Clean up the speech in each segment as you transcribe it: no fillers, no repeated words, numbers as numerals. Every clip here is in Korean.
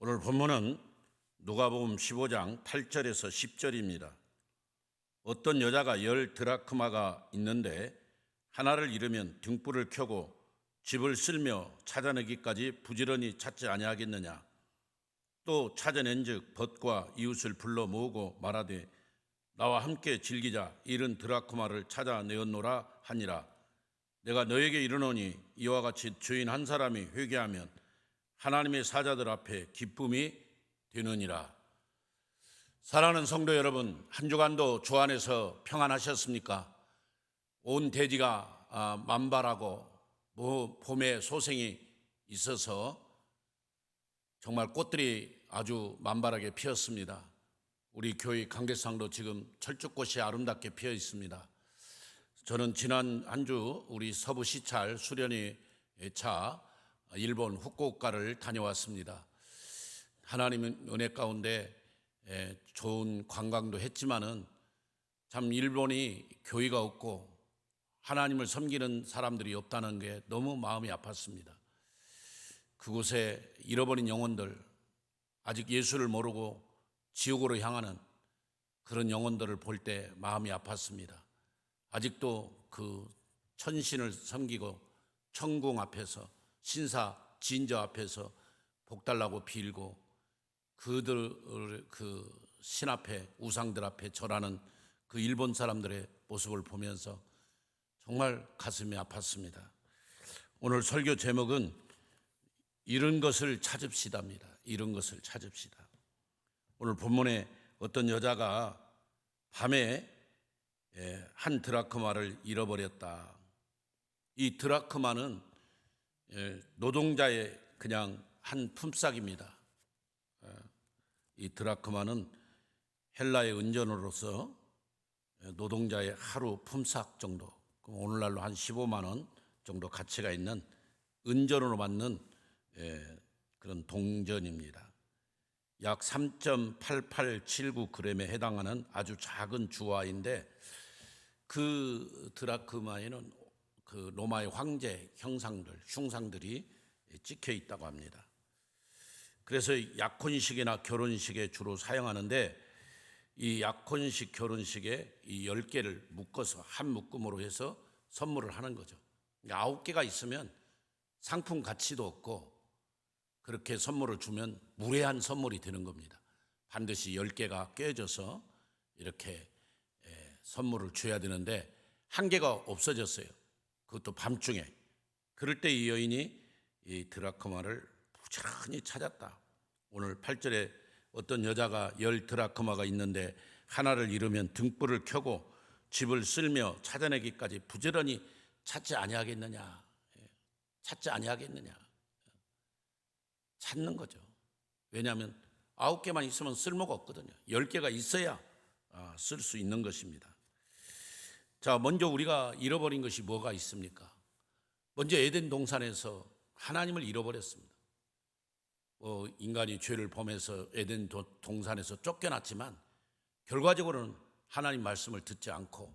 오늘 본문은 누가복음 15장 8절에서 10절입니다. 어떤 여자가 10드라크마가 있는데 하나를 잃으면 등불을 켜고 집을 쓸며 찾아내기까지 부지런히 찾지 아니하겠느냐. 또 찾아낸즉 벗과 이웃을 불러 모으고 말하되 나와 함께 즐기자. 잃은 드라크마를 찾아내었노라 하니라. 내가 너에게 이르노니 이와 같이 주인 한 사람이 회개하면 하나님의 사자들 앞에 기쁨이 되느니라. 사랑하는 성도 여러분, 한 주간도 주 안에서 평안하셨습니까? 온 대지가 만발하고 봄에 소생이 있어서 정말 꽃들이 아주 만발하게 피었습니다. 우리 교회 강대상도 지금 철쭉꽃이 아름답게 피어 있습니다. 저는 지난 한 주 우리 서부 시찰 수련회 차 일본 후쿠오카를 다녀왔습니다. 하나님은 은혜 가운데 좋은 관광도 했지만은 참 일본이 교회가 없고 하나님을 섬기는 사람들이 없다는 게 너무 마음이 아팠습니다. 그곳에 잃어버린 영혼들, 아직 예수를 모르고 지옥으로 향하는 그런 영혼들을 볼 때 마음이 아팠습니다. 아직도 그 천신을 섬기고 천궁 앞에서 신사 진저 앞에서 복달라고 빌고 그들 그 신 앞에 우상들 앞에 절하는 그 일본 사람들의 모습을 보면서 정말 가슴이 아팠습니다. 오늘 설교 제목은 잃은 것을 찾읍시다입니다. 잃은 것을 찾읍시다. 오늘 본문에 어떤 여자가 밤에 한 드라크마를 잃어버렸다. 이 드라크마는 노동자의 그냥 한 품삯입니다. 이 드라크마는 헬라의 은전으로서 노동자의 하루 품삯 정도, 오늘날로 한 15만 원 정도 가치가 있는 은전으로 받는 그런 동전입니다. 약 3.8879g에 해당하는 아주 작은 주화인데 그 드라크마에는 그 로마의 황제 형상들, 흉상들이 찍혀 있다고 합니다. 그래서 약혼식이나 결혼식에 주로 사용하는데 이 약혼식, 결혼식에 이 10개를 묶어서 한 묶음으로 해서 선물을 하는 거죠. 9개가 있으면 상품 가치도 없고 그렇게 선물을 주면 무례한 선물이 되는 겁니다. 반드시 10개가 꿰어져서 이렇게 선물을 줘야 되는데 한 개가 없어졌어요. 그것도 밤중에. 그럴 때 이 여인이 이 드라크마를 부지런히 찾았다. 오늘 8절에 어떤 여자가 10드라크마가 있는데 하나를 잃으면 등불을 켜고 집을 쓸며 찾아내기까지 부지런히 찾지 아니하겠느냐. 찾지 아니하겠느냐. 찾는 거죠. 왜냐하면 9개만 있으면 쓸모가 없거든요. 10개가 있어야 쓸 수 있는 것입니다. 자, 먼저 우리가 잃어버린 것이 뭐가 있습니까? 먼저 에덴 동산에서 하나님을 잃어버렸습니다. 인간이 죄를 범해서 에덴 동산에서 쫓겨났지만 결과적으로는 하나님 말씀을 듣지 않고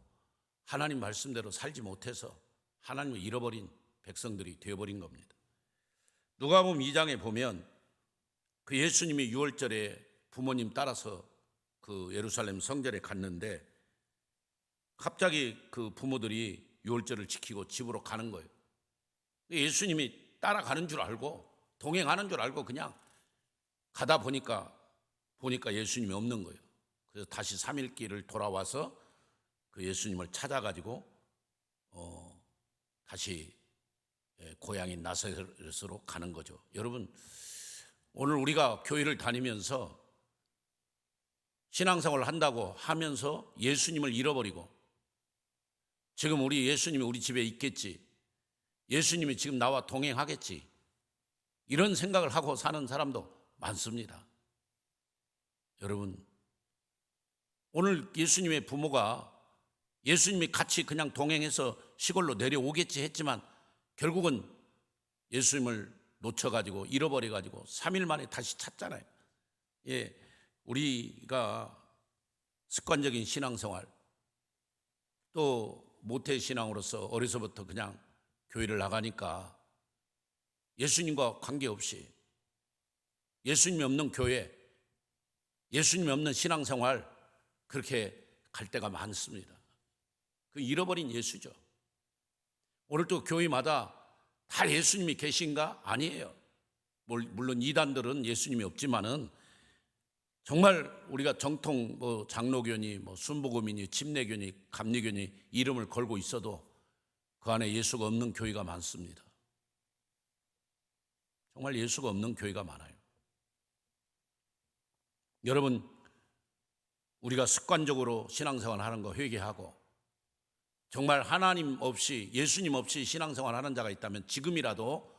하나님 말씀대로 살지 못해서 하나님을 잃어버린 백성들이 되어버린 겁니다. 누가복음 2장에 보면 그 예수님이 6월절에 부모님 따라서 그 예루살렘 성전에 갔는데 갑자기 그 부모들이 6월절을 지키고 집으로 가는 거예요. 예수님이 따라가는 줄 알고 동행하는 줄 알고 그냥 가다 보니까 예수님이 없는 거예요. 그래서 다시 3일 길을 돌아와서 그 예수님을 찾아가지고 다시 고향인 나사렛으로 가는 거죠. 여러분, 오늘 우리가 교회를 다니면서 신앙생활을 한다고 하면서 예수님을 잃어버리고 지금 우리 예수님이 우리 집에 있겠지, 예수님이 지금 나와 동행하겠지, 이런 생각을 하고 사는 사람도 많습니다. 여러분, 오늘 예수님의 부모가 예수님이 같이 그냥 동행해서 시골로 내려오겠지 했지만 결국은 예수님을 놓쳐가지고 잃어버려가지고 3일 만에 다시 찾잖아요. 우리가 습관적인 신앙생활 또 모태신앙으로서 어려서부터 그냥 교회를 나가니까 예수님과 관계없이 예수님이 없는 교회, 예수님이 없는 신앙생활, 그렇게 갈 때가 많습니다. 그 잃어버린 예수죠. 오늘도 교회마다 다 예수님이 계신가? 아니에요. 물론 이단들은 예수님이 없지만은 정말 우리가 정통 장로교니 순복음이니 침례교니 감리교니 이름을 걸고 있어도 그 안에 예수가 없는 교회가 많습니다. 정말 예수가 없는 교회가 많아요. 여러분, 우리가 습관적으로 신앙생활 하는 거 회개하고 정말 하나님 없이, 예수님 없이 신앙생활 하는 자가 있다면 지금이라도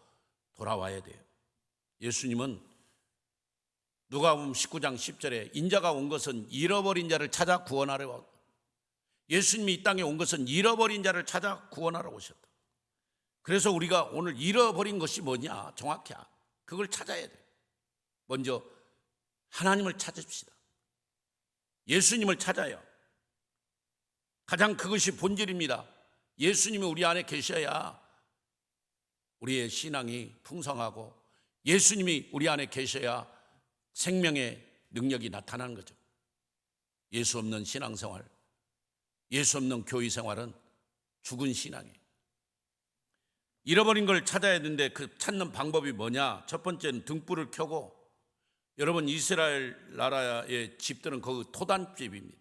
돌아와야 돼요. 예수님은 누가복음 19장 10절에 인자가 온 것은 잃어버린 자를 찾아 구원하려, 예수님이 이 땅에 온 것은 잃어버린 자를 찾아 구원하러 오셨다. 그래서 우리가 오늘 잃어버린 것이 뭐냐? 정확히 그걸 찾아야 돼요. 먼저 하나님을 찾읍시다. 예수님을 찾아요. 가장 그것이 본질입니다. 예수님이 우리 안에 계셔야 우리의 신앙이 풍성하고 예수님이 우리 안에 계셔야 생명의 능력이 나타나는 거죠. 예수 없는 신앙생활, 예수 없는 교회생활은 죽은 신앙이에요. 잃어버린 걸 찾아야 되는데 그 찾는 방법이 뭐냐? 첫 번째는 등불을 켜고, 여러분 이스라엘 나라의 집들은 거기 토단집입니다.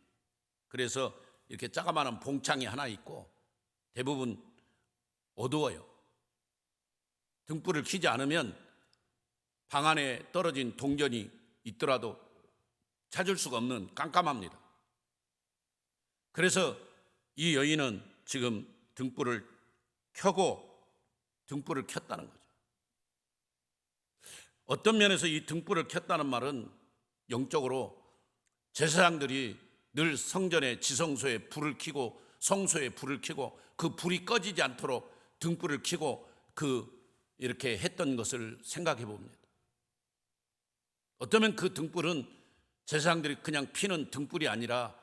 그래서 이렇게 자그마한 봉창이 하나 있고 대부분 어두워요. 등불을 켜지 않으면 방 안에 떨어진 동전이 있더라도 찾을 수가 없는 깜깜합니다. 그래서 이 여인은 지금 등불을 켜고 등불을 켰다는 거죠. 어떤 면에서 이 등불을 켰다는 말은 영적으로 제사장들이 늘 성전의 지성소에 불을 켜고 성소에 불을 켜고 그 불이 꺼지지 않도록 등불을 켜고 이렇게 했던 것을 생각해 봅니다. 어쩌면 그 등불은 제사장들이 그냥 피는 등불이 아니라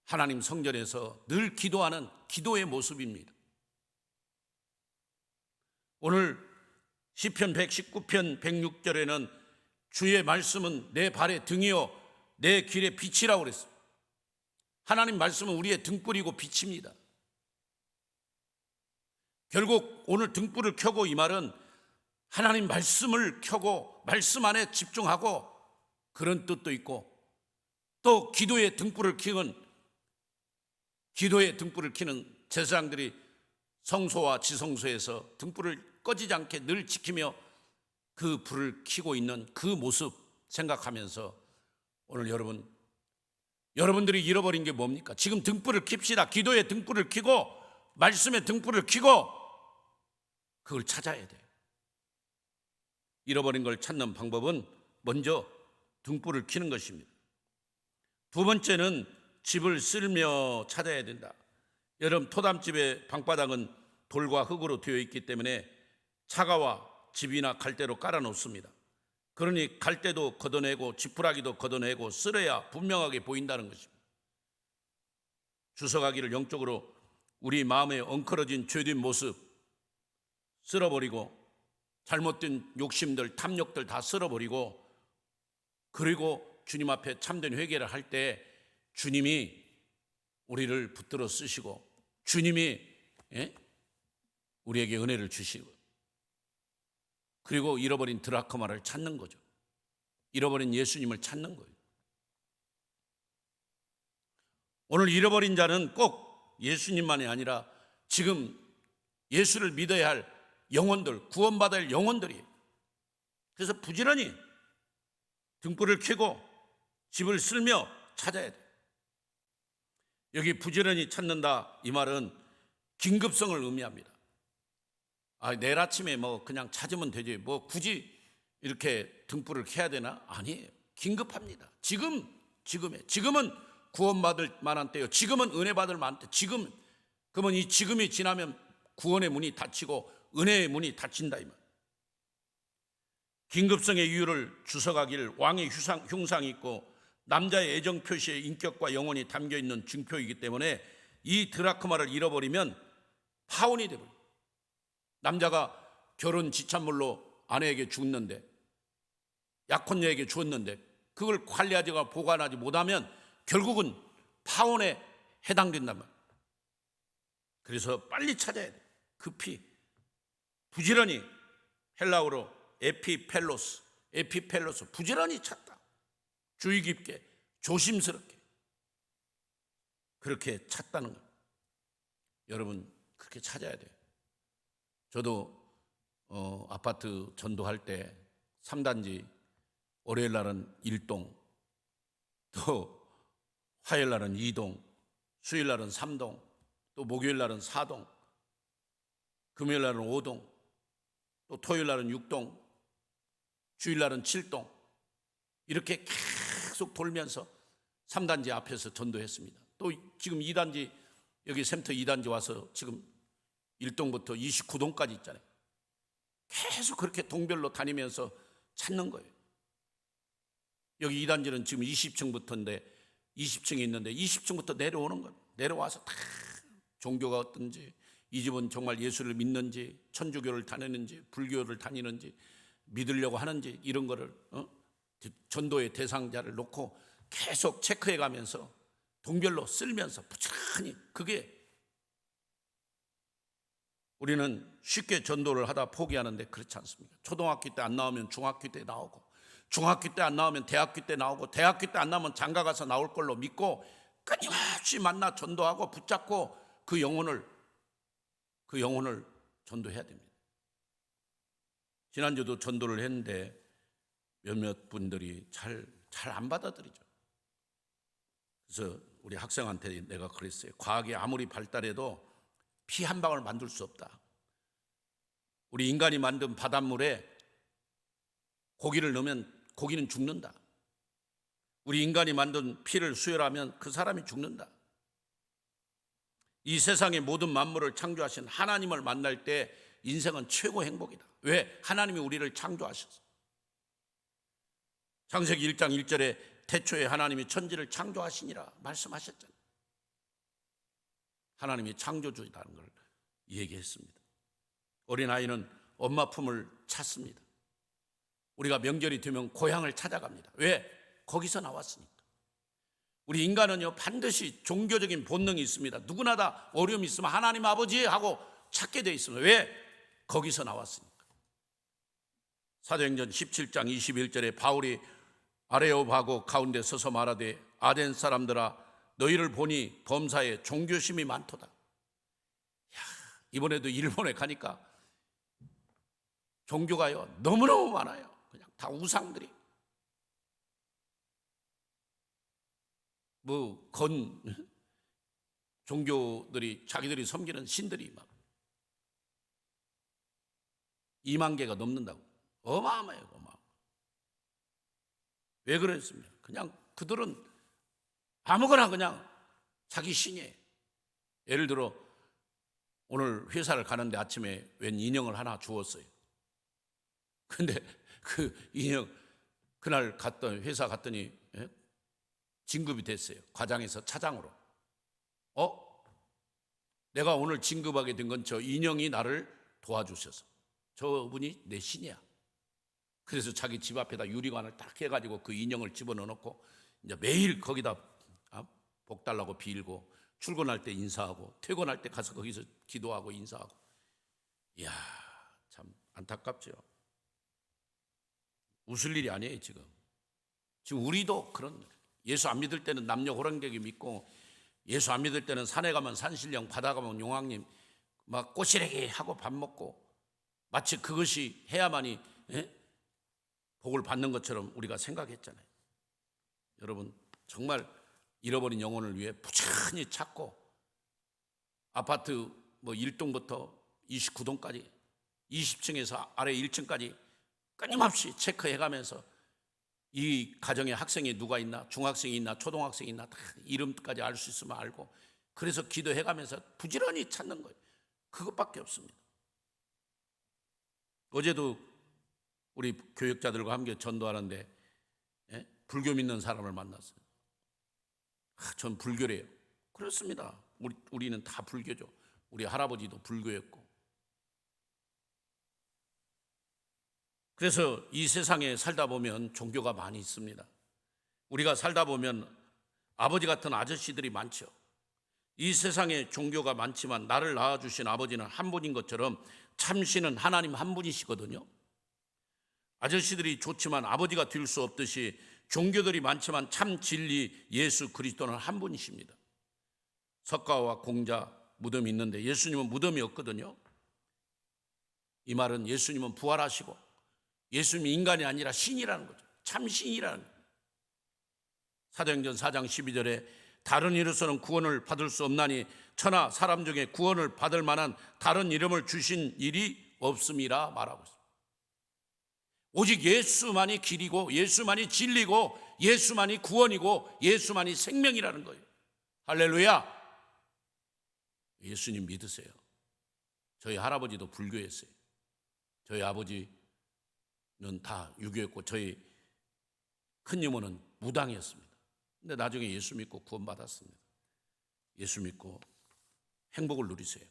하나님 성전에서 늘 기도하는 기도의 모습입니다. 오늘 시편 119편 106절에는 주의 말씀은 내 발의 등이요 내 길의 빛이라고 그랬어요. 하나님 말씀은 우리의 등불이고 빛입니다. 결국 오늘 등불을 켜고 이 말은 하나님 말씀을 켜고 말씀 안에 집중하고 그런 뜻도 있고, 또 기도의 등불을 켜는 제사장들이 성소와 지성소에서 등불을 꺼지지 않게 늘 지키며 그 불을 켜고 있는 그 모습 생각하면서 오늘 여러분들이 잃어버린 게 뭡니까? 지금 등불을 켭시다. 기도의 등불을 켜고 말씀의 등불을 켜고 그걸 찾아야 돼요. 잃어버린 걸 찾는 방법은 먼저 등불을 켜는 것입니다. 두 번째는 집을 쓸며 찾아야 된다. 여러분, 토담집의 방바닥은 돌과 흙으로 되어 있기 때문에 차가와 집이나 갈대로 깔아놓습니다. 그러니 갈대도 걷어내고 지푸라기도 걷어내고 쓸어야 분명하게 보인다는 것입니다. 주석아기를 영적으로 우리 마음에 엉클어진 죄된 모습 쓸어버리고 잘못된 욕심들, 탐욕들 다 쓸어버리고, 그리고 주님 앞에 참된 회개를 할 때 주님이 우리를 붙들어 쓰시고 주님이 우리에게 은혜를 주시고, 그리고 잃어버린 드라크마를 찾는 거죠. 잃어버린 예수님을 찾는 거예요. 오늘 잃어버린 자는 꼭 예수님만이 아니라 지금 예수를 믿어야 할 영혼들, 구원받을 영혼들이에요. 그래서 부지런히 등불을 켜고 집을 쓸며 찾아야 돼요. 여기 부지런히 찾는다 이 말은 긴급성을 의미합니다. 내일 아침에 그냥 찾으면 되지 굳이 이렇게 등불을 켜야 되나? 아니에요. 긴급합니다. 지금은 구원받을 만한 때요. 지금은 은혜 받을 만한 때. 그러면 이 지금이 지나면 구원의 문이 닫히고 은혜의 문이 닫힌다 이 말. 긴급성의 이유를 주석하길 왕의 흉상이 있고 남자의 애정 표시에 인격과 영혼이 담겨 있는 증표이기 때문에 이 드라크마를 잃어버리면 파혼이 되버려요. 남자가 결혼 지참물로 아내에게 죽는데 약혼녀에게 주었는데 그걸 관리하지가 보관하지 못하면 결국은 파혼에 해당된단 말이에요. 그래서 빨리 찾아야 돼. 급히 부지런히, 헬라어로 에피펠로스 부지런히 찾다. 주의 깊게 조심스럽게 그렇게 찾다는 거예요. 여러분 그렇게 찾아야 돼요. 저도 아파트 전도할 때 3단지 월요일 날은 1동, 또 화요일 날은 2동, 수요일 날은 3동, 또 목요일 날은 4동, 금요일 날은 5동, 또 토요일 날은 6동, 주일 날은 7동, 이렇게 계속 돌면서 3단지 앞에서 전도했습니다. 또 지금 2단지, 여기 샘터 2단지 와서 지금 1동부터 29동까지 있잖아요. 계속 그렇게 동별로 다니면서 찾는 거예요. 여기 2단지는 지금 20층부터인데 20층이 있는데 20층부터 내려오는 거예요. 내려와서 다 종교가 어떤지, 이 집은 정말 예수를 믿는지, 천주교를 다니는지, 불교를 다니는지, 믿으려고 하는지, 이런 거를 전도의 대상자를 놓고 계속 체크해 가면서 동별로 쓸면서 부지런히, 그게 우리는 쉽게 전도를 하다 포기하는데 그렇지 않습니다. 초등학교 때 안 나오면 중학교 때 나오고, 중학교 때 안 나오면 대학교 때 나오고, 대학교 때 안 나오면 장가 가서 나올 걸로 믿고 끊임없이 만나 전도하고 붙잡고 그 영혼을 전도해야 됩니다. 지난주도 전도를 했는데 몇몇 분들이 잘 안 받아들이죠. 그래서 우리 학생한테 내가 그랬어요. 과학이 아무리 발달해도 피 한 방울 만들 수 없다. 우리 인간이 만든 바닷물에 고기를 넣으면 고기는 죽는다. 우리 인간이 만든 피를 수혈하면 그 사람이 죽는다. 이 세상의 모든 만물을 창조하신 하나님을 만날 때 인생은 최고 행복이다. 왜? 하나님이 우리를 창조하셨어. 창세기 1장 1절에 태초에 하나님이 천지를 창조하시니라 말씀하셨잖아요. 하나님이 창조주라는 걸 얘기했습니다. 어린아이는 엄마 품을 찾습니다. 우리가 명절이 되면 고향을 찾아갑니다. 왜? 거기서 나왔으니까. 우리 인간은요, 반드시 종교적인 본능이 있습니다. 누구나 다 어려움이 있으면 하나님 아버지 하고 찾게 돼 있습니다. 왜? 거기서 나왔으니까. 사도행전 17장 21절에 바울이 아레오바고 가운데 서서 말하되 아덴 사람들아 너희를 보니 범사에 종교심이 많도다. 이번에도 일본에 가니까 종교가요 너무너무 많아요. 그냥 다 우상들이 종교들이 자기들이 섬기는 신들이 막 2만 개가 넘는다고. 어마어마해요. 왜 그랬습니까? 그냥 그들은 아무거나 그냥 자기 신이에요. 예를 들어 오늘 회사를 가는데 아침에 웬 인형을 하나 주었어요. 근데 그 인형 그날 회사 갔더니 진급이 됐어요. 과장에서 차장으로. 내가 오늘 진급하게 된 건 저 인형이 나를 도와주셔서. 저분이 내 신이야. 그래서 자기 집 앞에다 유리관을 딱 해가지고 그 인형을 집어넣고 이제 매일 거기다 복 달라고 빌고 출근할 때 인사하고 퇴근할 때 가서 거기서 기도하고 인사하고. 이야, 참 안타깝죠. 웃을 일이 아니에요. 지금 우리도 그런, 예수 안 믿을 때는 남녀 호랑대기 믿고, 예수 안 믿을 때는 산에 가면 산신령, 바다 가면 용왕님 막 꼬시래기 하고 밥 먹고 마치 그것이 해야만이 복을 받는 것처럼 우리가 생각했잖아요. 여러분 정말 잃어버린 영혼을 위해 부지런히 찾고 아파트 1동부터 29동까지 20층에서 아래 1층까지 끊임없이 체크해가면서 이 가정에 학생이 누가 있나, 중학생이 있나, 초등학생이 있나 다 이름까지 알 수 있으면 알고, 그래서 기도해가면서 부지런히 찾는 거예요. 그것밖에 없습니다. 어제도 우리 교역자들과 함께 전도하는데 불교 믿는 사람을 만났어요. 전 불교래요. 그렇습니다. 우리는 다 불교죠. 우리 할아버지도 불교였고. 그래서 이 세상에 살다 보면 종교가 많이 있습니다. 우리가 살다 보면 아버지 같은 아저씨들이 많죠. 이 세상에 종교가 많지만 나를 낳아주신 아버지는 한 분인 것처럼 참신은 하나님 한 분이시거든요. 아저씨들이 좋지만 아버지가 될 수 없듯이 종교들이 많지만 참 진리 예수 그리스도는 한 분이십니다. 석가와 공자 무덤이 있는데 예수님은 무덤이 없거든요. 이 말은 예수님은 부활하시고 예수님이 인간이 아니라 신이라는 거죠. 참 신이라는 거예요. 사도행전 4장 12절에 다른 이로서는 구원을 받을 수 없나니 천하 사람 중에 구원을 받을 만한 다른 이름을 주신 일이 없음이라 말하고 있습니다. 오직 예수만이 길이고 예수만이 진리고 예수만이 구원이고 예수만이 생명이라는 거예요. 할렐루야. 예수님 믿으세요. 저희 할아버지도 불교였어요. 저희 아버지는 다 유교였고 저희 큰 이모는 무당이었습니다. 근데 나중에 예수 믿고 구원받았습니다. 예수 믿고 행복을 누리세요.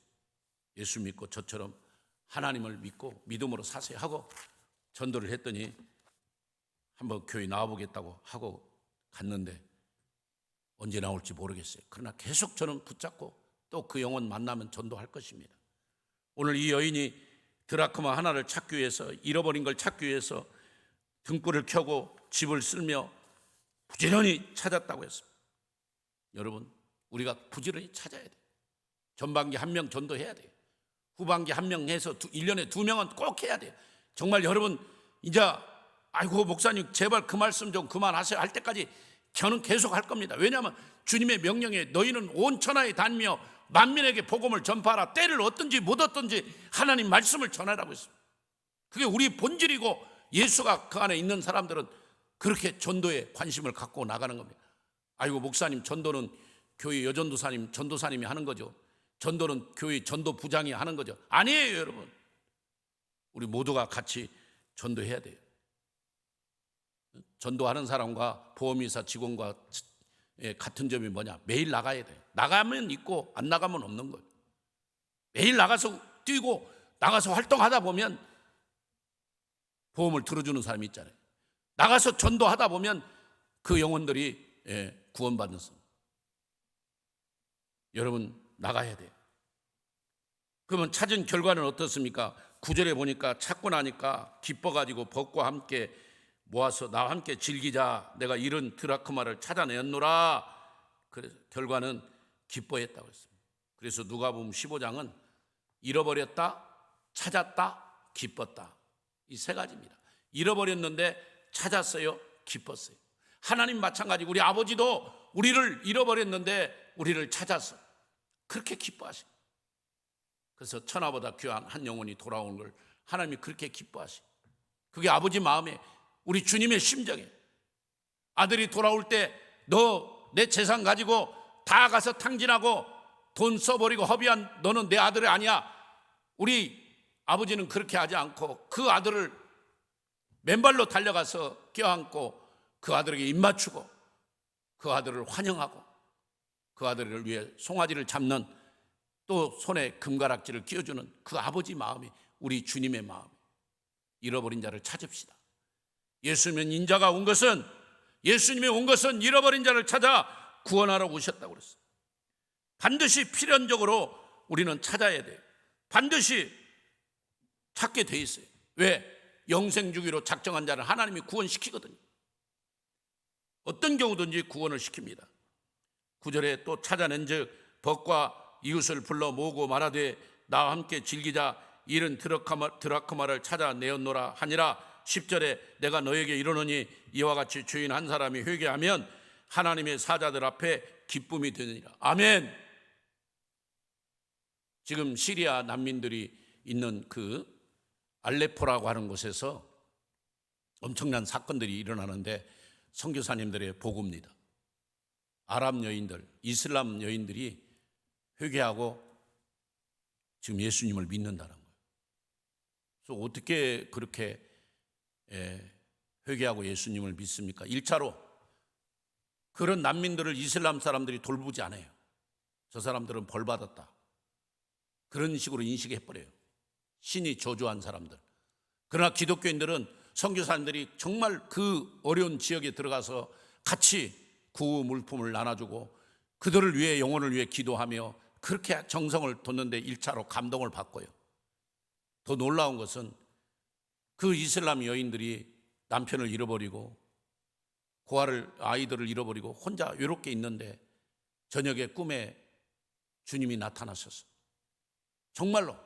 예수 믿고 저처럼 하나님을 믿고 믿음으로 사세요 하고 전도를 했더니 한번 교회 나와보겠다고 하고 갔는데 언제 나올지 모르겠어요. 그러나 계속 저는 붙잡고 또 그 영혼 만나면 전도할 것입니다. 오늘 이 여인이 드라크마 하나를 찾기 위해서 잃어버린 걸 찾기 위해서 등불을 켜고 집을 쓸며 부지런히 찾았다고 했습니다. 여러분 우리가 부지런히 찾아야 돼요. 전반기 1명 전도해야 돼요. 후반기 1명 해서 1년에 2명은 꼭 해야 돼요. 정말 여러분 이제 아이고 목사님 제발 그 말씀 좀 그만하세요 할 때까지 저는 계속 할 겁니다. 왜냐하면 주님의 명령에 너희는 온 천하에 다니며 만민에게 복음을 전파하라. 때를 얻든지 못 얻든지 하나님 말씀을 전하라고 했습니다. 그게 우리 본질이고 예수가 그 안에 있는 사람들은 그렇게 전도에 관심을 갖고 나가는 겁니다. 아이고 목사님 전도는 교회 여전도사님 전도사님이 하는 거죠. 전도는 교회 전도부장이 하는 거죠. 아니에요 여러분. 우리 모두가 같이 전도해야 돼요. 전도하는 사람과 보험회사 직원과 같은 점이 뭐냐? 매일 나가야 돼요. 나가면 있고 안 나가면 없는 거예요. 매일 나가서 뛰고 나가서 활동하다 보면 보험을 들어주는 사람이 있잖아요. 나가서 전도하다 보면 그 영혼들이 구원받는 사람. 여러분 나가야 돼요. 그러면 찾은 결과는 어떻습니까? 9절에 보니까 찾고 나니까 기뻐가지고 벗과 함께 모아서 나와 함께 즐기자. 내가 잃은 드라크마를 찾아내었노라. 그래서 결과는 기뻐했다고 했습니다. 그래서 누가복음 15장은 잃어버렸다, 찾았다, 기뻤다. 이 세 가지입니다. 잃어버렸는데 찾았어요, 기뻤어요. 하나님 마찬가지. 우리 아버지도 우리를 잃어버렸는데 우리를 찾아서 그렇게 기뻐하십니다. 그래서 천하보다 귀한 한 영혼이 돌아오는 걸 하나님이 그렇게 기뻐하십니다. 그게 아버지 마음에 우리 주님의 심정에 아들이 돌아올 때 너 내 재산 가지고 다 가서 탕진하고 돈 써버리고 허비한 너는 내 아들이 아니야. 우리 아버지는 그렇게 하지 않고 그 아들을 맨발로 달려가서 껴안고 그 아들에게 입맞추고 그 아들을 환영하고 그 아들을 위해 송아지를 잡는 또 손에 금가락지를 끼워주는 그 아버지 마음이 우리 주님의 마음. 잃어버린 자를 찾읍시다. 예수님은 인자가 온 것은 예수님이 온 것은 잃어버린 자를 찾아 구원하러 오셨다고 그랬어요. 반드시 필연적으로 우리는 찾아야 돼요. 반드시 찾게 돼 있어요. 왜? 영생주기로 작정한 자를 하나님이 구원시키거든요. 어떤 경우든지 구원을 시킵니다. 9절에 또 찾아낸 즉 벗과 이웃을 불러 모으고 말하되 나와 함께 즐기자. 잃은 드라크마를 찾아내었노라 하니라. 10절에 내가 너에게 이르노니 이와 같이 주인 한 사람이 회개하면 하나님의 사자들 앞에 기쁨이 되느니라. 아멘. 지금 시리아 난민들이 있는 그 알레포라고 하는 곳에서 엄청난 사건들이 일어나는데 선교사님들의 보고입니다. 아랍 여인들, 이슬람 여인들이 회개하고 지금 예수님을 믿는다는 거예요. 그래서 어떻게 그렇게 회개하고 예수님을 믿습니까? 1차로 그런 난민들을 이슬람 사람들이 돌보지 않아요. 저 사람들은 벌 받았다. 그런 식으로 인식해버려요. 신이 저주한 사람들. 그러나 기독교인들은 선교사님들이 정말 그 어려운 지역에 들어가서 같이 구호 물품을 나눠주고 그들을 위해, 영혼을 위해 기도하며 그렇게 정성을 뒀는데 1차로 감동을 받고요. 더 놀라운 것은 그 이슬람 여인들이 남편을 잃어버리고 아이들을 잃어버리고 혼자 외롭게 있는데 저녁에 꿈에 주님이 나타나셔서, 정말로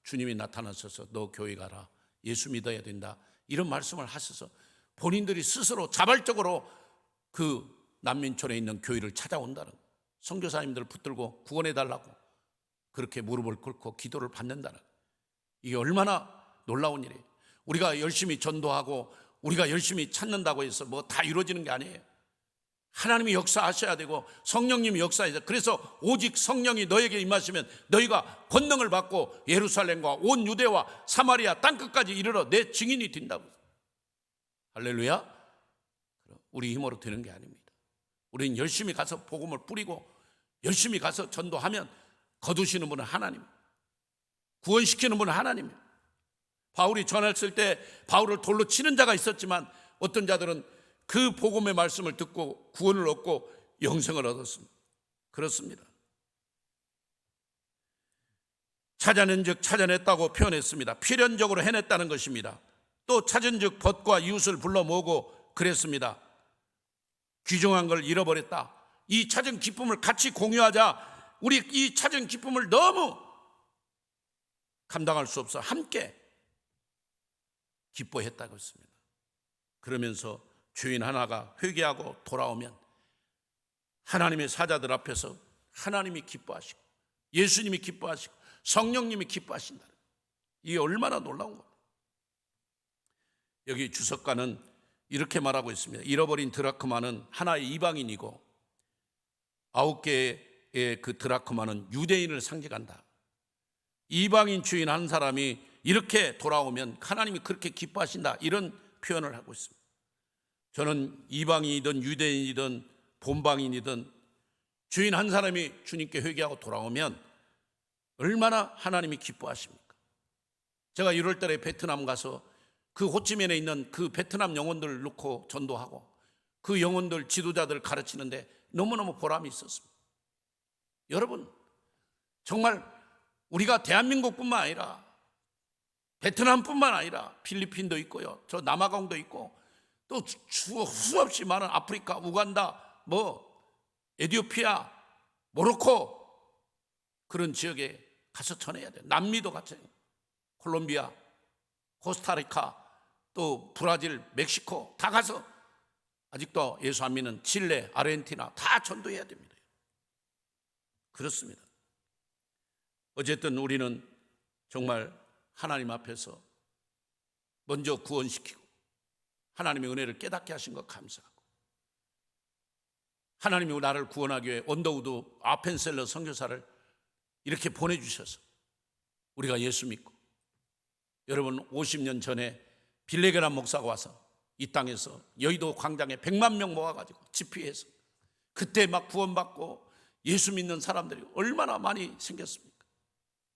주님이 나타나셔서 너 교회 가라, 예수 믿어야 된다, 이런 말씀을 하셔서 본인들이 스스로 자발적으로 그 난민촌에 있는 교회를 찾아온다는, 선교사님들을 붙들고 구원해달라고 그렇게 무릎을 꿇고 기도를 받는다는, 이게 얼마나 놀라운 일이에요. 우리가 열심히 전도하고 우리가 열심히 찾는다고 해서 뭐 다 이루어지는 게 아니에요. 하나님이 역사하셔야 되고 성령님이 역사해야 돼요. 그래서 오직 성령이 너에게 임하시면 너희가 권능을 받고 예루살렘과 온 유대와 사마리아 땅끝까지 이르러 내 증인이 된다고. 할렐루야. 우리 힘으로 되는 게 아닙니다. 우리는 열심히 가서 복음을 뿌리고 열심히 가서 전도하면 거두시는 분은 하나님, 구원시키는 분은 하나님이에요. 바울이 전했을 때 바울을 돌로 치는 자가 있었지만 어떤 자들은 그 복음의 말씀을 듣고 구원을 얻고 영생을 얻었습니다. 그렇습니다. 찾아낸 즉 찾아냈다고 표현했습니다. 필연적으로 해냈다는 것입니다. 또 찾은 즉 벗과 이웃을 불러 모으고 그랬습니다. 귀중한 걸 잃어버렸다. 이 찾은 기쁨을 같이 공유하자. 우리 이 찾은 기쁨을 너무 감당할 수 없어 함께 기뻐했다고 했습니다. 그러면서 주인 하나가 회개하고 돌아오면 하나님의 사자들 앞에서 하나님이 기뻐하시고 예수님이 기뻐하시고 성령님이 기뻐하신다. 이게 얼마나 놀라운 겁니다. 여기 주석가는 이렇게 말하고 있습니다. 잃어버린 드라크마는 하나의 이방인이고 9개의 그 드라크마는 유대인을 상징한다. 이방인 주인 한 사람이 이렇게 돌아오면 하나님이 그렇게 기뻐하신다, 이런 표현을 하고 있습니다. 저는 이방인이든 유대인이든 본방인이든 주인 한 사람이 주님께 회개하고 돌아오면 얼마나 하나님이 기뻐하십니까? 제가 1월 달에 베트남 가서 그 호치민에 있는 그 베트남 영혼들을 놓고 전도하고 그 영혼들 지도자들 가르치는데 너무너무 보람이 있었습니다. 여러분, 정말 우리가 대한민국뿐만 아니라 베트남뿐만 아니라 필리핀도 있고요, 저 남아공도 있고 또 수없이 많은 아프리카, 우간다, 에티오피아, 모로코 그런 지역에 가서 전해야 돼요. 남미도 같아요. 콜롬비아, 코스타리카, 또 브라질, 멕시코 다 가서 아직도 예수 안 믿는 칠레, 아르헨티나 다 전도해야 됩니다. 그렇습니다. 어쨌든 우리는 정말 하나님 앞에서 먼저 구원시키고 하나님의 은혜를 깨닫게 하신 것 감사하고, 하나님이 나를 구원하기 위해 언더우드 아펜셀러 선교사를 이렇게 보내주셔서 우리가 예수 믿고, 여러분 50년 전에 빌레게란 목사가 와서 이 땅에서 여의도 광장에 100만 명 모아가지고 집회해서 그때 막 구원받고 예수 믿는 사람들이 얼마나 많이 생겼습니까?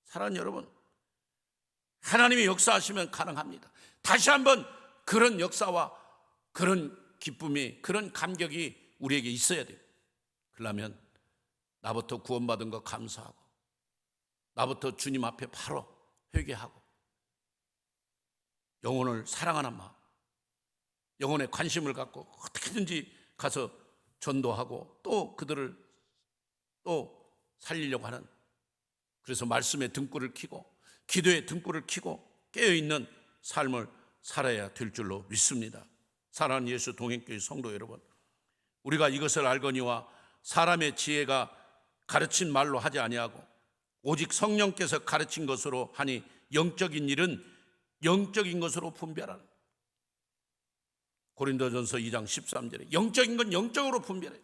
사랑하는 여러분, 하나님이 역사하시면 가능합니다. 다시 한번 그런 역사와 그런 기쁨이, 그런 감격이 우리에게 있어야 돼요. 그러려면 나부터 구원받은 거 감사하고 나부터 주님 앞에 바로 회개하고 영혼을 사랑하는 마음, 영혼에 관심을 갖고 어떻게든지 가서 전도하고 또 그들을 또 살리려고 하는, 그래서 말씀에 등불을 켜고 기도에 등불을 켜고 깨어있는 삶을 살아야 될 줄로 믿습니다. 사랑하는 예수 동행교회 성도 여러분, 우리가 이것을 알거니와 사람의 지혜가 가르친 말로 하지 아니하고 오직 성령께서 가르친 것으로 하니 영적인 일은 영적인 것으로 분별하는, 고린도전서 2장 13절에 영적인 건 영적으로 분별해요.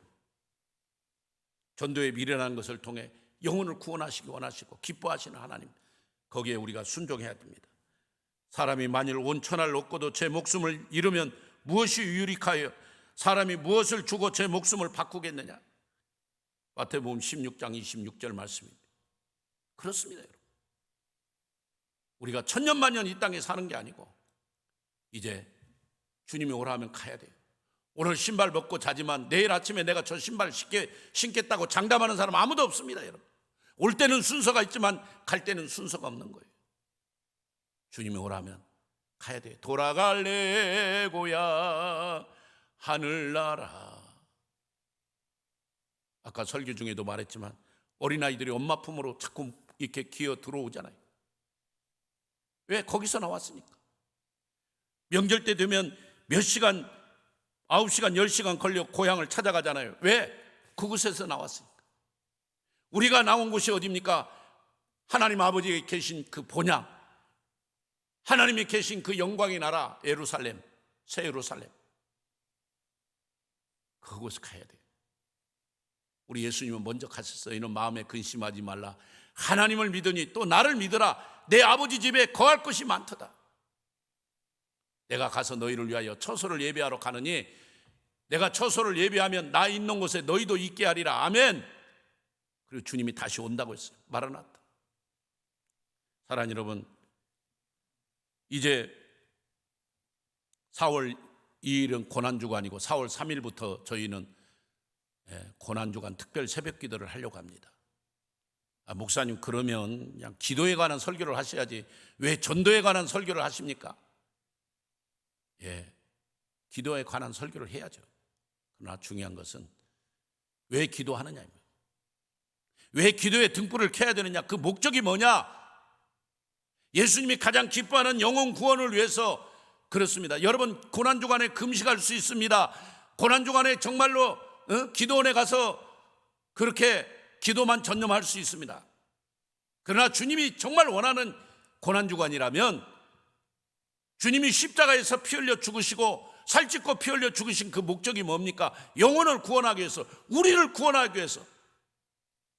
전도에 미련한 것을 통해 영혼을 구원하시기 원하시고 기뻐하시는 하나님, 거기에 우리가 순종해야 됩니다. 사람이 만일 온 천하를 얻고도 제 목숨을 잃으면 무엇이 유익하여 사람이 무엇을 주고 제 목숨을 바꾸겠느냐. 마태복음 16장 26절 말씀입니다. 그렇습니다, 여러분. 우리가 천년만년 이 땅에 사는 게 아니고 이제 주님이 오라 하면 가야 돼요. 오늘 신발 벗고 자지만 내일 아침에 내가 저 신발 신겠다고 장담하는 사람 아무도 없습니다, 여러분. 올 때는 순서가 있지만 갈 때는 순서가 없는 거예요. 주님이 오라 하면 가야 돼요. 돌아갈래 고향 하늘나라. 아까 설교 중에도 말했지만 어린아이들이 엄마 품으로 자꾸 이렇게 기어 들어오잖아요. 왜? 거기서 나왔으니까. 명절 때 되면 몇 시간, 9시간, 10시간 걸려 고향을 찾아가잖아요. 왜? 그곳에서 나왔으니까. 우리가 나온 곳이 어디입니까? 하나님 아버지에 계신 그 본향, 하나님이 계신 그 영광의 나라 예루살렘, 새 예루살렘. 그곳에 가야 돼요. 우리 예수님은 먼저 가셨어요. 이는 마음에 근심하지 말라. 하나님을 믿으니 또 나를 믿으라. 내 아버지 집에 거할 것이 많도다. 내가 가서 너희를 위하여 처소를 예배하러 가느니 내가 처소를 예배하면 나 있는 곳에 너희도 있게 하리라. 아멘. 그리고 주님이 다시 온다고 했어요. 마라나타. 사랑하는 여러분, 이제 4월 2일은 고난주간이고 4월 3일부터 저희는 고난주간 특별 새벽기도를 하려고 합니다. 목사님, 그러면 그냥 기도에 관한 설교를 하셔야지 왜 전도에 관한 설교를 하십니까? 기도에 관한 설교를 해야죠. 그러나 중요한 것은 왜 기도하느냐입니다. 왜 기도에 등불을 켜야 되느냐? 그 목적이 뭐냐? 예수님이 가장 기뻐하는 영혼 구원을 위해서 그렇습니다. 여러분, 고난주간에 금식할 수 있습니다. 고난주간에 정말로 기도원에 가서 그렇게 기도만 전념할 수 있습니다. 그러나 주님이 정말 원하는 고난주간이라면 주님이 십자가에서 피 흘려 죽으시고 살찌고 피 흘려 죽으신 그 목적이 뭡니까? 영혼을 구원하기 위해서, 우리를 구원하기 위해서,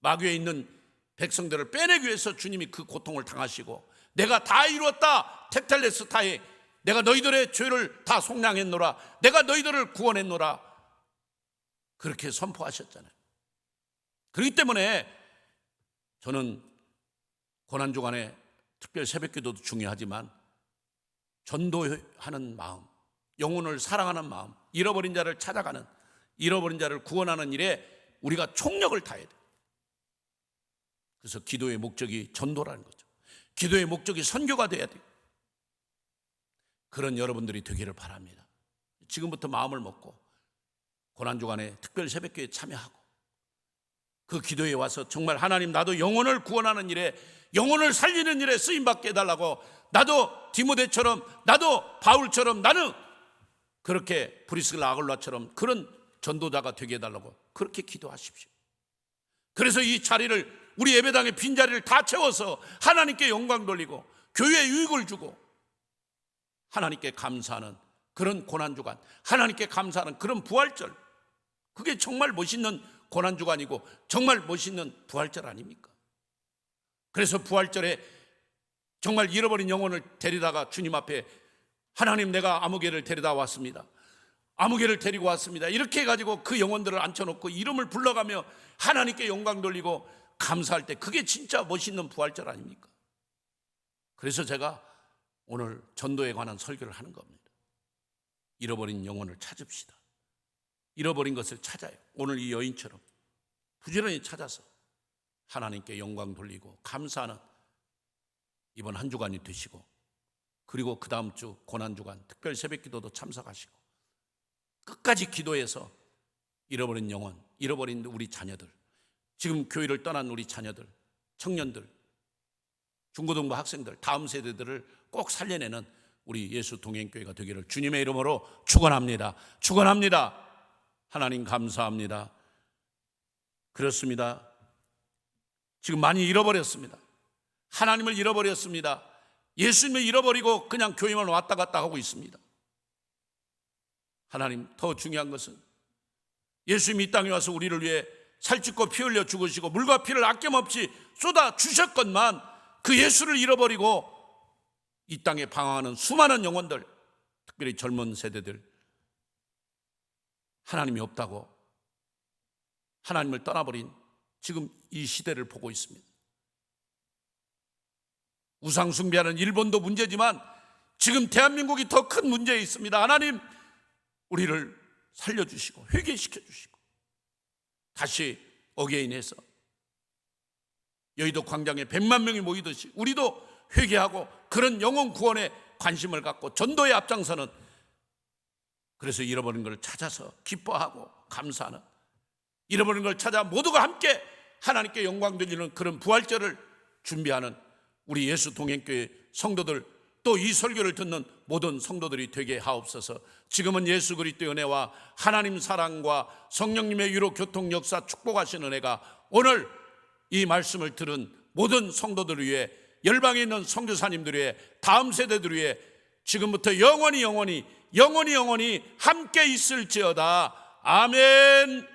마귀에 있는 백성들을 빼내기 위해서 주님이 그 고통을 당하시고 내가 다 이루었다, 테텔레스타에 내가 너희들의 죄를 다 속량했노라, 내가 너희들을 구원했노라, 그렇게 선포하셨잖아요. 그렇기 때문에 저는 고난주간에 특별 새벽기도도 중요하지만 전도하는 마음, 영혼을 사랑하는 마음, 잃어버린 자를 찾아가는, 잃어버린 자를 구원하는 일에 우리가 총력을 다해야 돼요. 그래서 기도의 목적이 전도라는 거죠. 기도의 목적이 선교가 돼야 돼요. 그런 여러분들이 되기를 바랍니다. 지금부터 마음을 먹고 고난주간에 특별 새벽기도에 참여하고 그 기도에 와서 정말 하나님, 나도 영혼을 구원하는 일에, 영혼을 살리는 일에 쓰임받게 해달라고, 나도 디모데처럼, 나도 바울처럼, 나는 그렇게 브리스길라 아굴라처럼 그런 전도자가 되게 해달라고 그렇게 기도하십시오. 그래서 이 자리를, 우리 예배당의 빈자리를 다 채워서 하나님께 영광 돌리고 교회에 유익을 주고 하나님께 감사하는 그런 고난주간, 하나님께 감사하는 그런 부활절, 그게 정말 멋있는 고난주간이고 정말 멋있는 부활절 아닙니까? 그래서 부활절에 정말 잃어버린 영혼을 데리다가 주님 앞에, 하나님, 내가 아무개를 데리다 왔습니다, 아무개를 데리고 왔습니다, 이렇게 해가지고 그 영혼들을 앉혀놓고 이름을 불러가며 하나님께 영광 돌리고 감사할 때, 그게 진짜 멋있는 부활절 아닙니까? 그래서 제가 오늘 전도에 관한 설교를 하는 겁니다. 잃어버린 영혼을 찾읍시다. 잃어버린 것을 찾아요. 오늘 이 여인처럼 부지런히 찾아서 하나님께 영광 돌리고 감사하는 이번 한 주간이 되시고, 그리고 그 다음 주 고난주간 특별 새벽기도도 참석하시고 끝까지 기도해서 잃어버린 영혼, 잃어버린 우리 자녀들, 지금 교회를 떠난 우리 자녀들, 청년들, 중고등부 학생들, 다음 세대들을 꼭 살려내는 우리 예수 동행교회가 되기를 주님의 이름으로 축원합니다. 축원합니다. 하나님 감사합니다. 그렇습니다. 지금 많이 잃어버렸습니다. 하나님을 잃어버렸습니다. 예수님을 잃어버리고 그냥 교회만 왔다 갔다 하고 있습니다. 하나님, 더 중요한 것은 예수님이 이 땅에 와서 우리를 위해 살찌고 피 흘려 죽으시고 물과 피를 아낌없이 쏟아 주셨건만 그 예수를 잃어버리고 이 땅에 방황하는 수많은 영혼들, 특별히 젊은 세대들, 하나님이 없다고 하나님을 떠나버린 지금 이 시대를 보고 있습니다. 우상 숭배하는 일본도 문제지만 지금 대한민국이 더 큰 문제에 있습니다. 하나님, 우리를 살려주시고 회개시켜 주시고 다시 어게인해서 여의도 광장에 100만 명이 모이듯이 우리도 회개하고 그런 영혼 구원에 관심을 갖고 전도에 앞장서는, 그래서 잃어버린 걸 찾아서 기뻐하고 감사하는, 잃어버린 걸 찾아 모두가 함께 하나님께 영광 돌리는 그런 부활절을 준비하는 우리 예수 동행교회 성도들, 또 이 설교를 듣는 모든 성도들이 되게 하옵소서. 지금은 예수 그리스도의 은혜와 하나님 사랑과 성령님의 위로 교통 역사 축복하시는 은혜가 오늘 이 말씀을 들은 모든 성도들을 위해, 열방에 있는 선교사님들 위해, 다음 세대들 위해 지금부터 영원히 함께 있을지어다. 아멘.